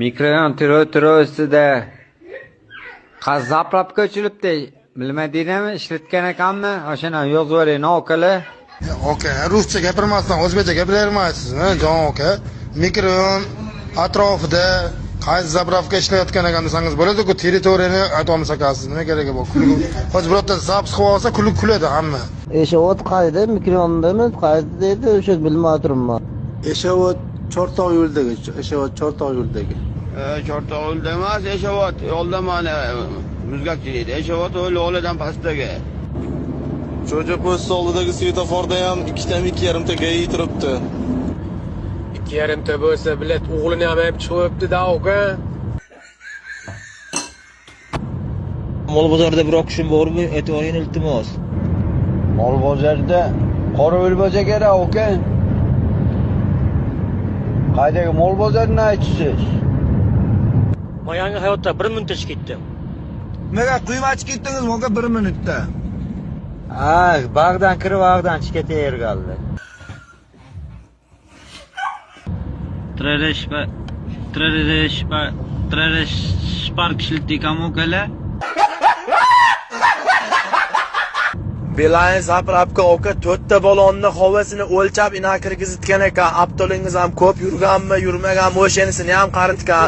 Mikroyon turo ustida zapravka ochilibdi. Bilmadingmi, ishlatgan ekanmi? O'shani yozib yuboring, okali. Aka, ruscha gapirmasdan o'zbekcha gapiravermaysiz, jon aka. Mikroyon atrofida qaysi zapravka ishlayotgan ekan desangiz bo'ladi-ku, territoriyani aytamiz akasiz. Nima keragi bor? Hozir birorta zaps qilib olsa, kuladi hamma. Eshavot qayda? Mikrofondami? Qayda dedi, o'sha bilmay turibman. Eshavot Chortoq yo'lidagi, Eshavot Chortoq yo'lidagi. Chortoq yo'lida emas, Eshavot yo'lda mana muzgakchi deydi. Eshavot yo'lidan pastdagi. Cho'ja post oldidagi svetoforda ham 2.5 ta gay turibdi. 2.5 ta bo'lsa, bilet o'g'lini ham chiqibdi-da, aka. Mol bozorda biroq kishim bormi? Aytvoring iltimos. Mol bozorda qorovul bo'lsa kerak, aka. Qaydagi mol bozorini aytasiz? Men yangi hayotda 1 minutda chiqib ketdim. Nimaga quymachi ketdingiz, aka 1 minutda? Bag'dan kirib, bag'dan chiqib ketaverganlar. Spark ishlatdik-am okalar. Beeline zapravka aka 4 ta balonni havosini o'lchab ina kirgizitgan ekan. Aptolingiz ham ko'p yurganmi, yurmaganmi, o'shanisini ham qaritgan.